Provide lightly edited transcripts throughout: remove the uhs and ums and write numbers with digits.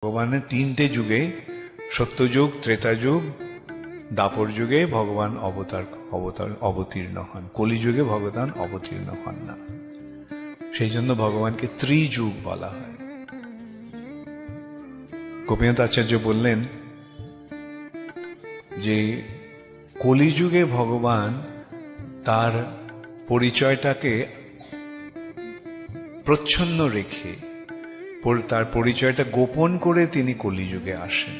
ভগবানের তিনটে যুগে, সত্যযুগ, ত্রেতা যুগ, দাপর যুগে ভগবান অবতীর্ণ হন। কলিযুগে ভগবান অবতীর্ণ হন না। সেই জন্য ভগবানকে ত্রিযুগ বলা হয়। গোপীনাথ আচার্য বললেন যে কলিযুগে ভগবান তার পরিচয়টাকে প্রচ্ছন্ন রেখে, তার পরিচয়টা গোপন করে তিনি কলিযুগে আসেন।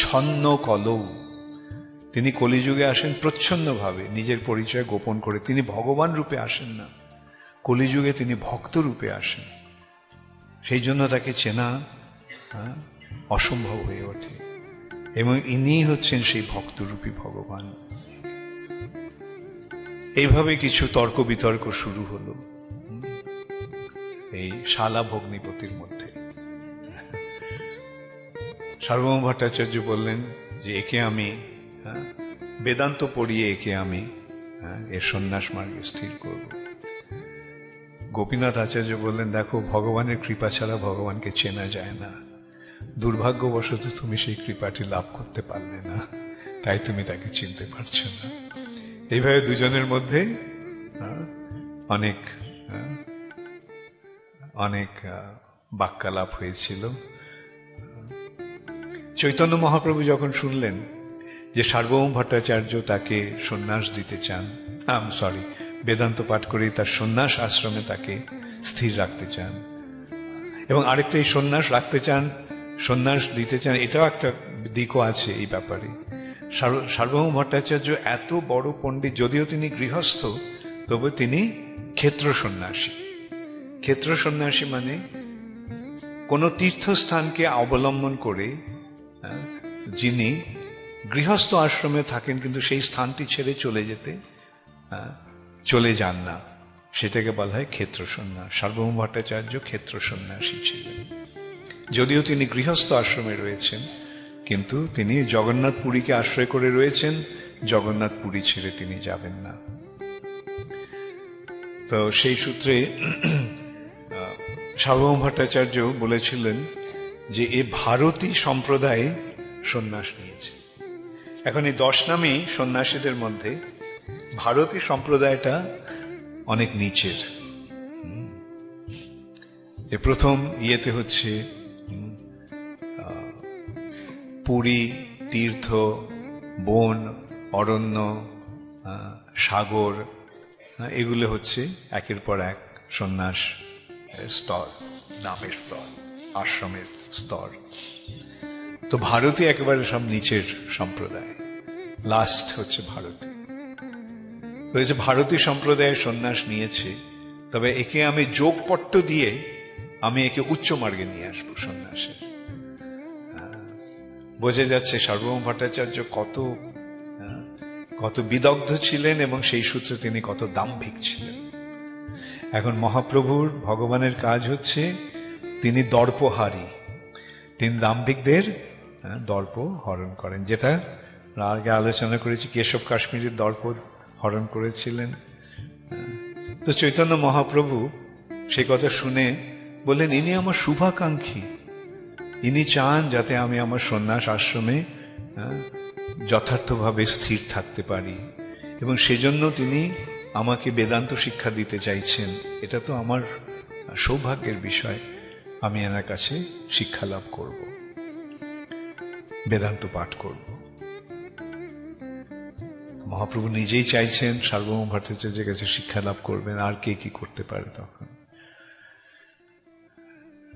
ছন্ন কলৌ, তিনি কলিযুগে আসেন প্রচ্ছন্নভাবে, নিজের পরিচয় গোপন করে। তিনি ভগবান রূপে আসেন না, কলিযুগে তিনি ভক্ত রূপে আসেন। সেই জন্য তাকে চেনা অসম্ভব হয়ে ওঠে, এবং ইনি হচ্ছেন সেই ভক্তরূপী ভগবান। এইভাবে কিছু তর্ক বিতর্ক শুরু হলো এই শালা ভগ্নিপতির মধ্যে। সার্বভৌম ভট্টাচার্য বললেন যে একে আমি বেদান্ত পড়িয়ে একে আমি এর সন্ন্যাস মার্গে স্থির করব। গোপীনাথ আচার্য বললেন, দেখো, ভগবানের কৃপা ছাড়া ভগবানকে চেনা যায় না। দুর্ভাগ্যবশত তুমি সেই কৃপাটি লাভ করতে পারলে না, তাই তুমি তাকে চিনতে পারছো না। এইভাবে দুজনের মধ্যে অনেক অনেক বাক্যালাপ হয়েছিল। চৈতন্য মহাপ্রভু যখন শুনলেন যে সার্বভৌম ভট্টাচার্য তাকে সন্ন্যাস দিতে চান, বেদান্ত পাঠ করে তার সন্ন্যাস আশ্রমে তাকে স্থির রাখতে চান, এবং আরেকটা এই সন্ন্যাস রাখতে চান, সন্ন্যাস দিতে চান, এটাও একটা দিকও আছে এই ব্যাপারে। সার্বভৌম ভট্টাচার্য এত বড় পণ্ডিত, যদিও তিনি গৃহস্থ, তবু তিনি ক্ষেত্র সন্ন্যাসী। ক্ষেত্র সন্ন্যাসী মানে কোন তীর্থস্থানকে অবলম্বন করে যিনি গৃহস্থ আশ্রমে থাকেন কিন্তু সেই স্থানটি ছেড়ে চলে যান না, সেটাকে বলা হয় ক্ষেত্র সন্ন্যাস। সার্বভৌম ভট্টাচার্য ক্ষেত্র সন্ন্যাসী ছিলেন, যদিও তিনি গৃহস্থ আশ্রমে রয়েছেন, কিন্তু তিনি জগন্নাথ পুরীকে আশ্রয় করে রয়েছেন। জগন্নাথ পুরী ছেড়ে তিনি যাবেন না। তো সেই সূত্রে সার্বভৌম ভট্টাচার্য বলেছিলেন যে এ ভারতী সম্প্রদায় সন্ন্যাস নিয়েছে। এখন এই 10 নামী সন্ন্যাসীদের মধ্যে ভারতী সম্প্রদায়টা অনেক নিচের। এ প্রথম ইয়েতে হচ্ছে পুরী, তীর্থ, বন, অরণ্য, সাগর, এগুলো হচ্ছে একের পর এক সন্ন্যাস স্তর, নামের স্তর, আশ্রমের স্তর। তো ভারতী একেবারে সব নিচের সম্প্রদায়, লাস্ট হচ্ছে ভারতী। তো এই যে ভারতী সম্প্রদায়ের সন্ন্যাস নিয়েছে, তবে একে আমি যোগপট্ট দিয়ে আমি একে উচ্চ মার্গে নিয়ে আসবো সন্ন্যাসের। বোঝা যাচ্ছে সার্বভৌম ভট্টাচার্য কত বিদগ্ধ ছিলেন, এবং সেই সূত্রে তিনি কত দাম্ভিক ছিলেন। এখন মহাপ্রভুর, ভগবানের কাজ হচ্ছে তিনি দর্পহারী, তিনি দাম্ভিকদের দর্প হরণ করেন, যেটা আগে আলোচনা করেছি। কেশব কাশ্মীরের দর্প হরণ করেছিলেন। তো চৈতন্য মহাপ্রভু সে কথা শুনে বললেন, ইনি আমার শুভাকাঙ্ক্ষী, ইনি চান যাতে আমি আমার সন্ন্যাস আশ্রমে যথার্থভাবে স্থির থাকতে পারি, এবং সেজন্য তিনি আমাকে বেদান্ত শিক্ষা দিতে চাইছেন। এটা তো আমার সৌভাগ্যের বিষয়, আমি এনার কাছে শিক্ষা লাভ করব, বেদান্ত পাঠ করব। মহাপ্রভু নিজেই চাইছেন সার্বভৌম ভট্টাচার্যের কাছে শিক্ষা লাভ করবেন, আর কে কি করতে পারে তখন।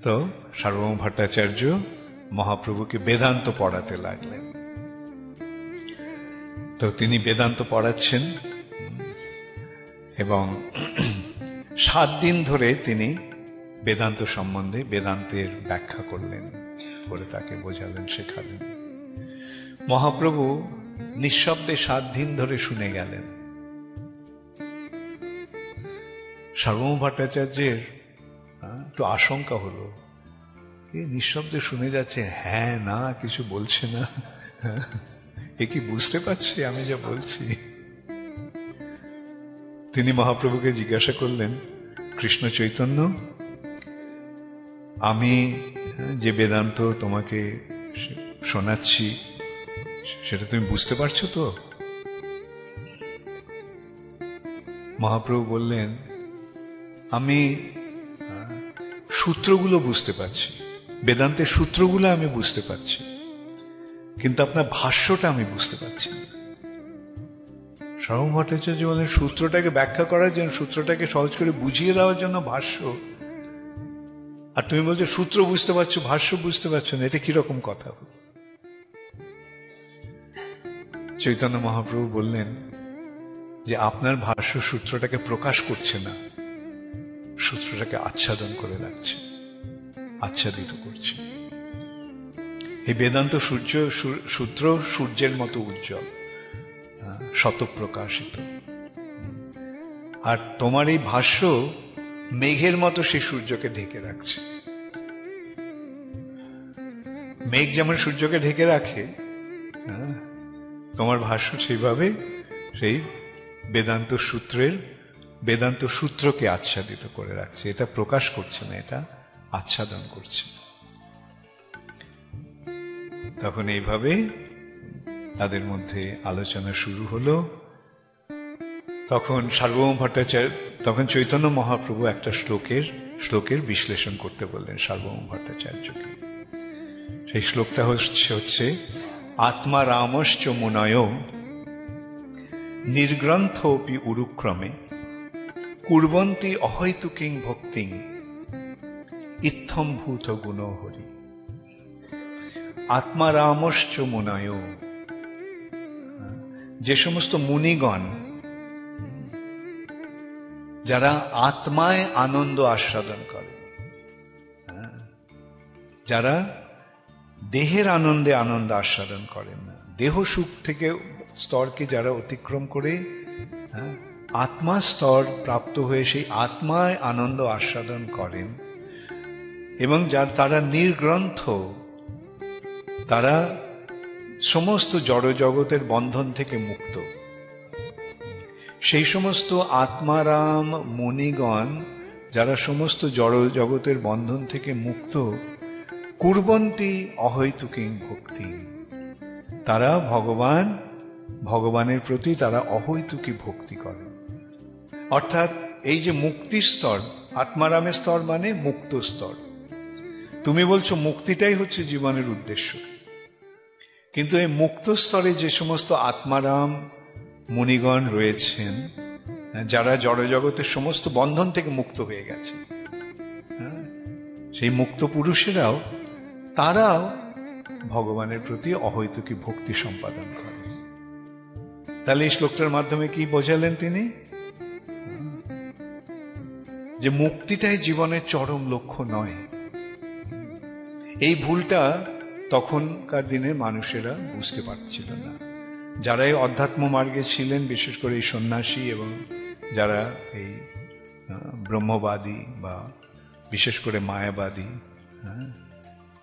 তো সার্বভৌম ভট্টাচার্য মহাপ্রভুকে বেদান্ত পড়াতে লাগলেন। তো তিনি বেদান্ত পড়াচ্ছেন, এবং 7 দিন ধরে তিনি বেদান্ত সম্বন্ধে বেদান্তের ব্যাখ্যা করলেন, করে তাকে বোঝালেন, শেখালেন। মহাপ্রভু নিঃশব্দে 7 দিন ধরে শুনে গেলেন। সার্বভৌম ভট্টাচার্যের একটু আশঙ্কা হলো, নিঃশব্দে শুনে যাচ্ছে, হ্যাঁ না কিছু বলছে না, এ কি বুঝতে পারছি আমি যা বলছি? তিনি মহাপ্রভুকে জিজ্ঞাসা করলেন, কৃষ্ণ চৈতন্য আমি যে বেদান্ত তোমাকে শোনাচ্ছি সেটা তুমি বুঝতে পারছো তো? মহাপ্রভু বললেন, আমি সূত্রগুলো বুঝতে পারছি, বেদান্তের সূত্রগুলো আমি বুঝতে পারছি, কিন্তু আপনার ভাষ্যটা আমি বুঝতে পারছি না। সার্বভৌম ভট্টাচার্য বলেন, সূত্রটাকে ব্যাখ্যা করার জন্য, সূত্রটাকে সহজ করে বুঝিয়ে দেওয়ার জন্য ভাষ্য, আর তুমি বলছো সূত্র বুঝতে পারছো, ভাষ্য বুঝতে পারছো না, এটা কিরকম কথা? চৈতন্য মহাপ্রভু বললেন যে আপনার ভাষ্য সূত্রটাকে প্রকাশ করছে না, সূত্রটাকে আচ্ছাদন করে রাখছে, আচ্ছাদিত করছে। এই বেদান্ত সূত্র সূর্যের মতো উজ্জ্বল, শতপ্রকাশিত, আর তোমার এই ভাষ্য মেঘের মতো সেই সূর্যকে ঢেকে রাখছে। মেঘ যেমন সূর্যকে ঢেকে রাখে, তোমার ভাষ্য সেইভাবে সেই বেদান্ত সূত্রকে আচ্ছাদিত করে রাখছে। এটা প্রকাশ করছে না, এটা আচ্ছাদন করছে। তখন এইভাবে তাদের মধ্যে আলোচনা শুরু হলো। তখন সার্বভৌম ভট্টাচার্য, তখন চৈতন্য মহাপ্রভু একটা শ্লোকের বিশ্লেষণ করতে বললেন সার্বভৌম ভট্টাচার্যকে। সেই শ্লোকটা হচ্ছে আত্মা রামশ্চ মুনয় নির্গ্রন্থপি উরুক্রমে কুর্বন্তি অহৈতুকিং ভক্তিং ইত্থম ভূত গুণ হরি। আত্মা রামশ্চ মুনয়, যে সমস্ত মুনিগণ যারা আত্মায় আনন্দ আস্বাদন করে, যারা দেহের আনন্দে আনন্দ আস্বাদন করেন না, দেহ সুখ থেকে স্তরকে যারা অতিক্রম করে আত্মা স্তর প্রাপ্ত হয়ে সেই আত্মায় আনন্দ আস্বাদন করেন, এবং তারা নির্গ্রন্থ, তারা সমস্ত জড় জগতের বন্ধন থেকে মুক্ত, সেই সমস্ত আত্মারাম মুনিগণ যারা সমস্ত জড় জগতের বন্ধন থেকে মুক্ত, কুর্বন্তি অহৈতুকিং ভক্তি, তারা ভগবানের প্রতি তারা অহৈতুকী ভক্তি করে। অর্থাৎ এই যে মুক্তির স্তর, আত্মারামের স্তর মানে মুক্ত স্তর। তুমি বলছো মুক্তিটাই হচ্ছে জীবনের উদ্দেশ্য, কিন্তু এই মুক্ত স্তরে যে সমস্ত আত্মারাম মুনিগণ রয়েছেন, যারা জড়জগতের সমস্ত বন্ধন থেকে মুক্ত হয়ে গেছে, সেই মুক্ত পুরুষেরাও, তারাও ভগবানের প্রতি অহৈতুকী ভক্তি সম্পাদন করে। তাহলে এই শ্লোকটার মাধ্যমে কি বোঝালেন তিনি? যে মুক্তিটাই জীবনের চরম লক্ষ্য নয়। এই ভুলটা তখনকার দিনের মানুষেরা বুঝতে পারছিল না। যারা এই অধ্যাত্ম মার্গে ছিলেন, বিশেষ করে এই সন্ন্যাসী এবং যারা এই ব্রহ্মবাদী বা বিশেষ করে মায়াবাদী,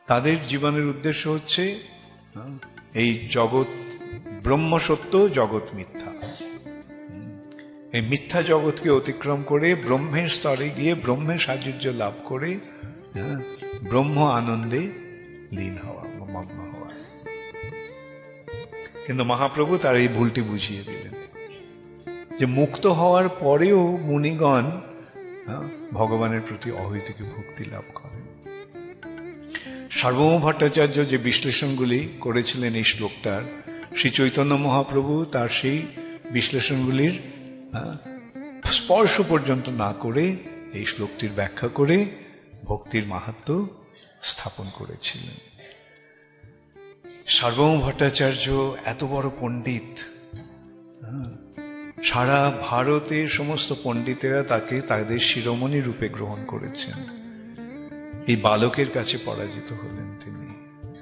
তাদের জীবনের উদ্দেশ্য হচ্ছে এই জগৎ ব্রহ্ম সত্য, জগৎ মিথ্যা। এই মিথ্যা জগৎকে অতিক্রম করে ব্রহ্মের স্তরে গিয়ে ব্রহ্মের সাযুজ্য লাভ করে ব্রহ্ম আনন্দে লীন হওয়া, মগ্ন হওয়া। কিন্তু মহাপ্রভু তার এই ভুলটি বুঝিয়ে দিলেন যে মুক্ত হওয়ার পরেও মুনিগণ ভগবানের প্রতি অহৈতুকী ভক্তি লাভ করেন। সার্বভৌম ভট্টাচার্য যে বিশ্লেষণগুলি করেছিলেন এই শ্লোকটার, শ্রী চৈতন্য মহাপ্রভু তার সেই বিশ্লেষণগুলির স্পর্শ পর্যন্ত না করে এই শ্লোকটির ব্যাখ্যা করে ভক্তির মাহাত্ম্য স্থাপন করেছিলেন। সার্বভৌম ভট্টাচার্য এত বড় পণ্ডিত, সারা ভারতের সমস্ত পণ্ডিতেরা তাকে তাদের শিরোমণি রূপে গ্রহণ করেছেন। এই বালকের কাছে পরাজিত হলেন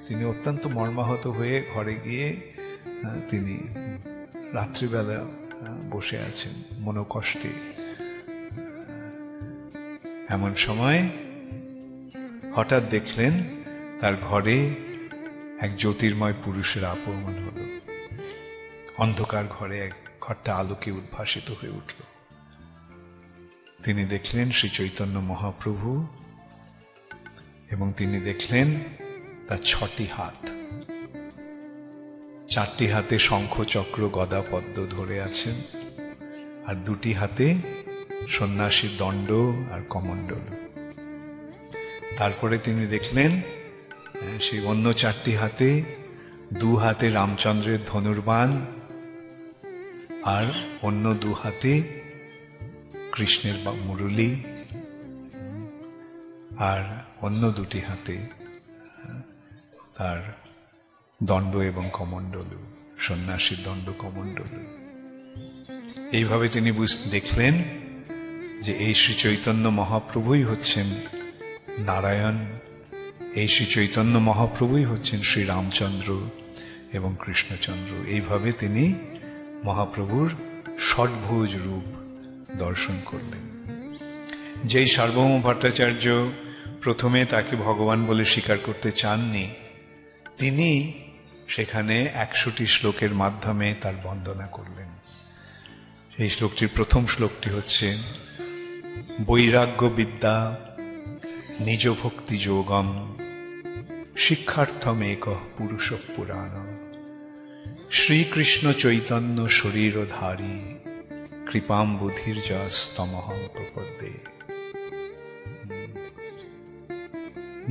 তিনি অত্যন্ত মর্মাহত হয়ে ঘরে গিয়ে তিনি রাত্রিবেলা বসে আছেন মনোকষ্টে। এমন সময় হঠাৎ দেখলেন তার ঘরে এক জ্যোতির্ময় পুরুষের আগমন হলো। অন্ধকার ঘরে এক ঘরটা আলোকে উদ্ভাসিত হয়ে উঠল। তিনি দেখলেন শ্রী চৈতন্য মহাপ্রভু এবং তিনি দেখলেন তার 6টি হাত, 4টি হাতে শঙ্খ চক্র গদা পদ্ম ধরে আছেন, আর 2টি হাতে সন্ন্যাসীর দণ্ড আর কমণ্ডল। তারপরে তিনি দেখলেন সেই অন্য 4টি হাতে 2 হাতে রামচন্দ্রের ধনুর্বাণ, আর অন্য 2 হাতে কৃষ্ণের মুরলী, আর অন্য 2টি হাতে তার দণ্ড এবং কমণ্ডল, সন্ন্যাসীর দণ্ড কমণ্ডল। এইভাবে তিনি দেখলেন যে এই শ্রী চৈতন্য মহাপ্রভুই হচ্ছেন নারায়ণ, এই শ্রী চৈতন্য মহাপ্রভুই হচ্ছেন শ্রী রামচন্দ্র এবং কৃষ্ণচন্দ্র। এইভাবে তিনি মহাপ্রভুর ষটভুজ রূপ দর্শন করলেন। যেই সার্বভৌম ভট্টাচার্য প্রথমে তাকে ভগবান বলে স্বীকার করতে চাননি, তিনি সেখানে 100টি শ্লোকের মাধ্যমে তার বন্দনা করলেন। সেই শ্লোকটির প্রথম শ্লোকটি হচ্ছে বৈরাগ্য বিদ্যা নিজ ভক্তি যোগম শিক্ষার্থম এক পুরুষ পুরাণ শ্রীকৃষ্ণ চৈতন্য শরীরধারী কৃপাম বুধির যস্তমহং প্রপদ্যে।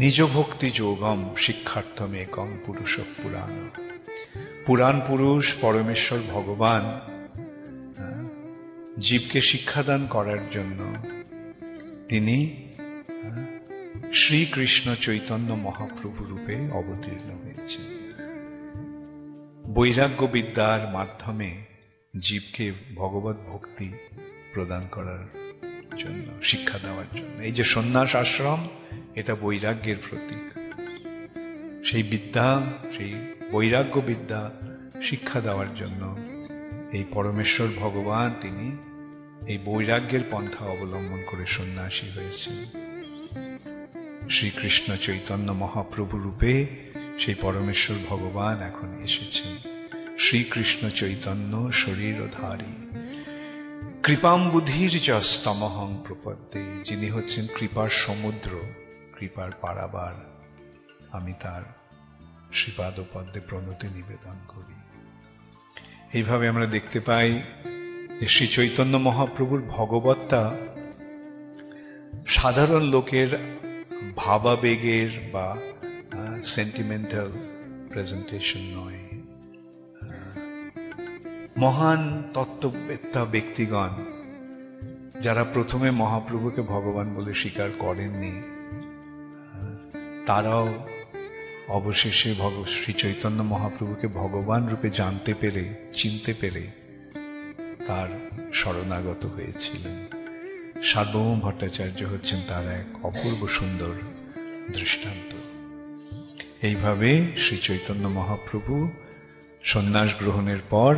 নিজ ভক্তি যোগম শিক্ষার্থম একং পুরুষ পুরাণ। পুরাণ পুরুষ পরমেশ্বর ভগবান জীবকে শিক্ষাদান করার জন্য তিনি শ্রীকৃষ্ণ চৈতন্য মহাপ্রভু রূপে অবতীর্ণ হয়েছেন। বৈরাগ্য বিদ্যার মাধ্যমে জীবকে ভগবত ভক্তি প্রদান করার জন্য, শিক্ষা দেওয়ার জন্য। এই যে সন্ন্যাস আশ্রম, এটা বৈরাগ্যের প্রতীক। সেই বিদ্যা, সেই বৈরাগ্য বিদ্যা শিক্ষা দেওয়ার জন্য এই পরমেশ্বর ভগবান তিনি এই বৈরাগ্যের পন্থা অবলম্বন করে সন্ন্যাসী হয়েছেন। শ্রীকৃষ্ণ চৈতন্য মহাপ্রভু রূপে সেই পরমেশ্বর ভগবান এখন এসেছেন। শ্রীকৃষ্ণ চৈতন্য শরীরধারী কৃপাম বুধির যস্তমহং প্রপদ্যে। যিনি হচ্ছেন কৃপার সমুদ্র, কৃপার পারাবার, আমি তার শ্রীপাদ পদ্মে প্রণতি নিবেদন করি। এইভাবে আমরা দেখতে পাই যে শ্রী চৈতন্য মহাপ্রভুর ভগবত্তা সাধারণ লোকের ভাবাবেগের বা সেন্টিমেন্টাল প্রেজেন্টেশন নয়। মহান তত্ত্ববেত্তা ব্যক্তিগণ যারা প্রথমে মহাপ্রভুকে ভগবান বলে স্বীকার করেননি, তারাও অবশেষে শ্রী চৈতন্য মহাপ্রভুকে ভগবান রূপে জানতে পেরে, চিনতে পেরে তার শরণাগত হয়েছিলেন। সার্বভৌম ভট্টাচার্য হচ্ছেন তার এক অপূর্ব সুন্দর দৃষ্টান্ত। এইভাবে শ্রী চৈতন্য মহাপ্রভু সন্ন্যাস গ্রহণের পর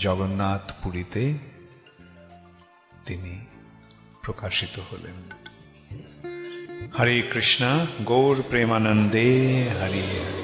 জগন্নাথ পুরীতে তিনি প্রকাশিত হলেন। হরে কৃষ্ণ, গৌর প্রেমানন্দে হরি হরি।